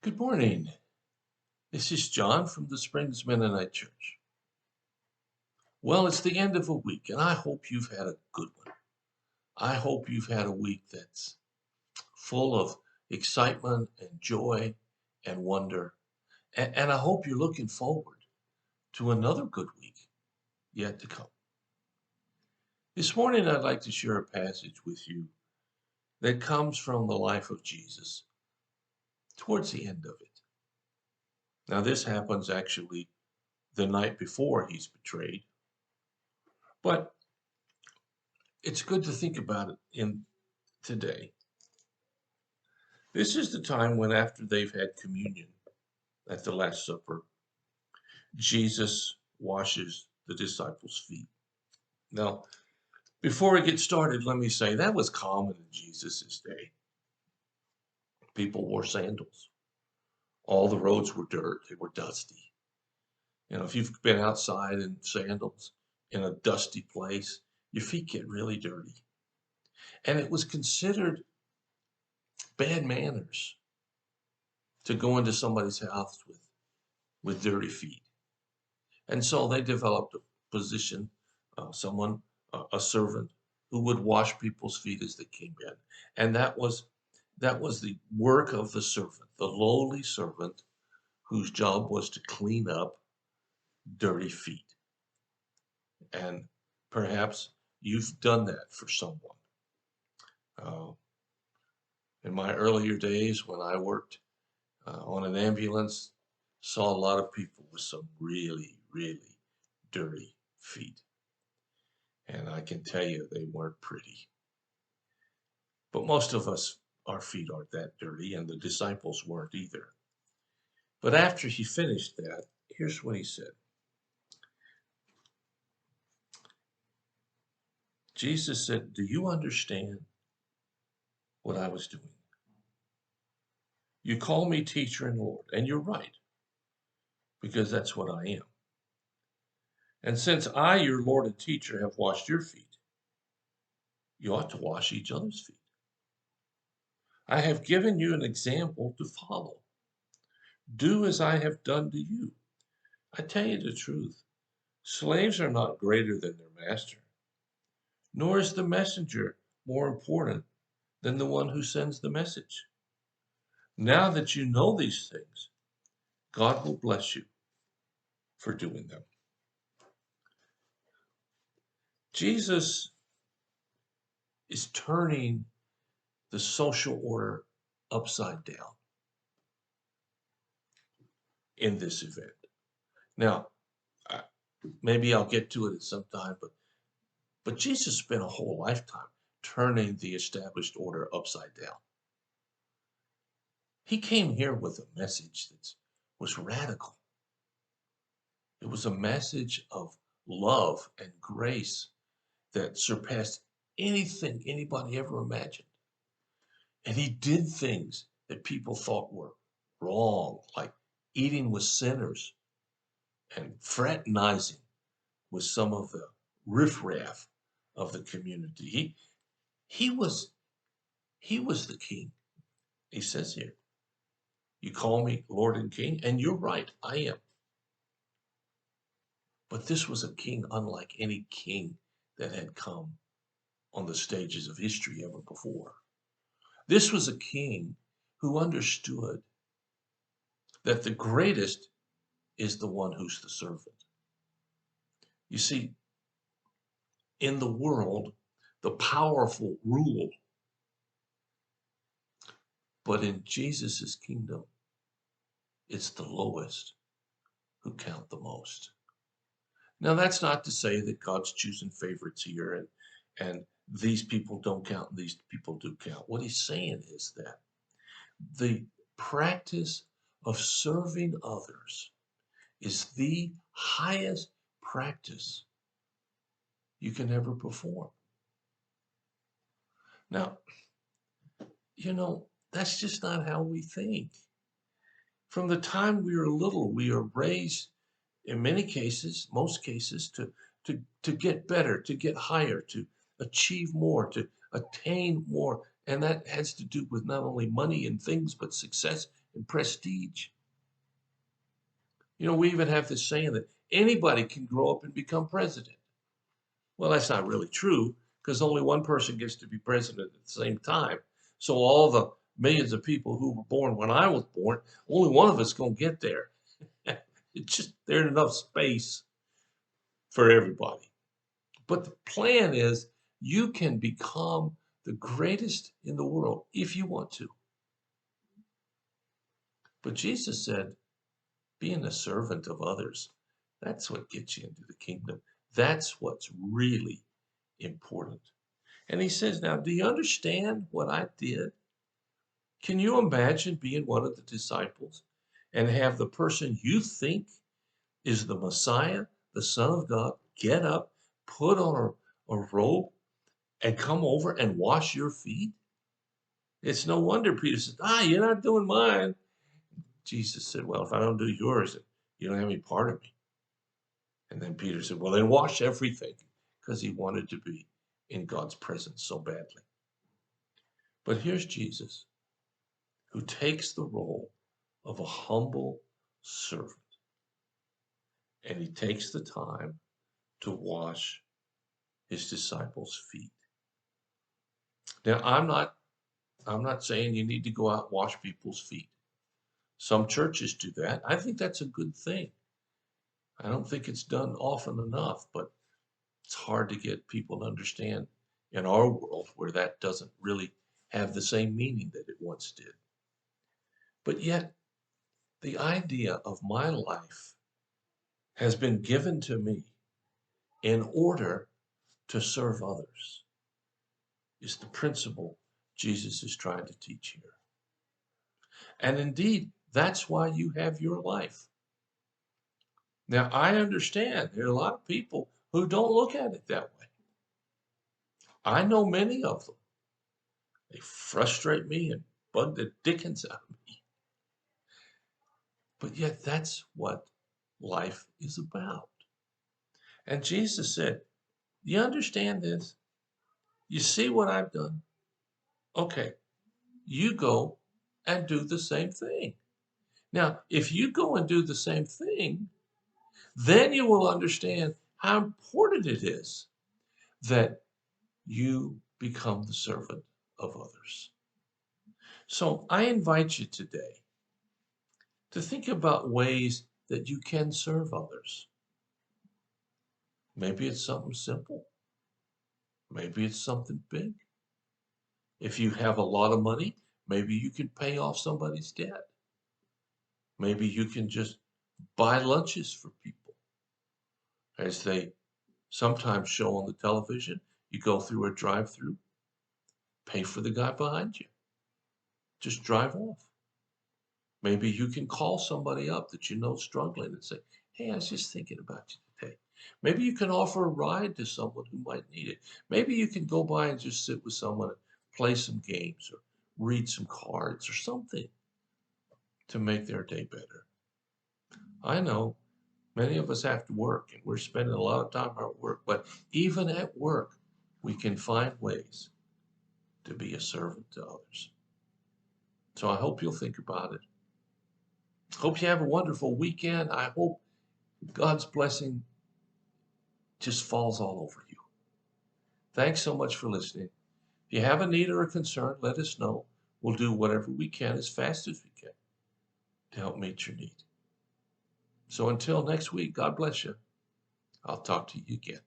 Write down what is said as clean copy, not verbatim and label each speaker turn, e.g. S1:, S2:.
S1: Good morning. This is John from the Springs Mennonite Church. Well, it's the end of a week, and I hope you've had a good one. I hope you've had a week that's full of excitement and joy and wonder. And I hope you're looking forward to another good week yet to come. This morning, I'd like to share a passage with you that comes from the life of Jesus towards the end of it. Now, this happens actually the night before he's betrayed, but it's good to think about it in today. This is the time when, after they've had communion at the Last Supper, Jesus washes the disciples' feet. Now, before we get started, let me say that was common in Jesus' day. People wore sandals. All the roads were dirt, they were dusty. If you've been outside in sandals in a dusty place, your feet get really dirty. And it was considered bad manners to go into somebody's house with dirty feet. And so they developed a position, a servant, who would wash people's feet as they came in. And that was the work of the servant, the lowly servant whose job was to clean up dirty feet. And perhaps you've done that for someone. In my earlier days when I worked on an ambulance, saw a lot of people with some really, really dirty feet. And I can tell you they weren't pretty. But most of us, our feet aren't that dirty, and the disciples weren't either. But after he finished that, here's what he said. Jesus said, "Do you understand what I was doing? You call me teacher and Lord, and you're right, because that's what I am. And since I, your Lord and teacher, have washed your feet, you ought to wash each other's feet. I have given you an example to follow. Do as I have done to you. I tell you the truth, slaves are not greater than their master, nor is the messenger more important than the one who sends the message. Now that you know these things, God will bless you for doing them." Jesus is turning the social order upside down in this event. Now, maybe I'll get to it at some time, but Jesus spent a whole lifetime turning the established order upside down. He came here with a message that was radical. It was a message of love and grace that surpassed anything anybody ever imagined. And he did things that people thought were wrong, like eating with sinners and fraternizing with some of the riffraff of the community. He was the king. He says here, "You call me Lord and King," and you're right, I am. But this was a king unlike any king that had come on the stages of history ever before. This was a king who understood that the greatest is the one who's the servant. You see, in the world, the powerful rule, but in Jesus' kingdom, it's the lowest who count the most. Now, that's not to say that God's choosing favorites here and these people don't count and these people do count. What he's saying is that the practice of serving others is the highest practice you can ever perform. Now, that's just not how we think. From the time we are little, we are raised, in many cases, most cases, to get better, to get higher, to achieve more, to attain more. And that has to do with not only money and things, but success and prestige. You know, we even have this saying that anybody can grow up and become president. Well, that's not really true because only one person gets to be president at the same time. So all the millions of people who were born when I was born, only one of us going to get there. It's just there's enough space for everybody. But the plan is you can become the greatest in the world if you want to. But Jesus said, being a servant of others, that's what gets you into the kingdom. That's what's really important. And he says, now, do you understand what I did? Can you imagine being one of the disciples and have the person you think is the Messiah, the Son of God, get up, put on a robe, and come over and wash your feet? It's no wonder Peter said, you're not doing mine. Jesus said, well, if I don't do yours, you don't have any part of me. And then Peter said, well, then wash everything, because he wanted to be in God's presence so badly. But here's Jesus, who takes the role of a humble servant. And he takes the time to wash his disciples' feet. Now, I'm not saying you need to go out and wash people's feet. Some churches do that. I think that's a good thing. I don't think it's done often enough, but it's hard to get people to understand in our world where that doesn't really have the same meaning that it once did. But yet, the idea of my life has been given to me in order to serve others is the principle Jesus is trying to teach here. And indeed, that's why you have your life. Now, I understand there are a lot of people who don't look at it that way. I know many of them. They frustrate me and bug the dickens out of me. But yet that's what life is about. And Jesus said, you understand this? You see what I've done? Okay, you go and do the same thing. Now, if you go and do the same thing, then you will understand how important it is that you become the servant of others. So I invite you today to think about ways that you can serve others. Maybe it's something simple. Maybe it's something big. If you have a lot of money, maybe you can pay off somebody's debt. Maybe you can just buy lunches for people. As they sometimes show on the television, you go through a drive-through, pay for the guy behind you. Just drive off. Maybe you can call somebody up that you know is struggling and say, hey, I was just thinking about you today. Maybe you can offer a ride to someone who might need it. Maybe you can go by and just sit with someone and play some games or read some cards or something to make their day better. I know many of us have to work and we're spending a lot of time at work, but even at work, we can find ways to be a servant to others. So I hope you'll think about it. Hope you have a wonderful weekend. I hope God's blessing just falls all over you. Thanks so much for listening. If you have a need or a concern, let us know. We'll do whatever we can as fast as we can to help meet your need. So until next week, God bless you. I'll talk to you again.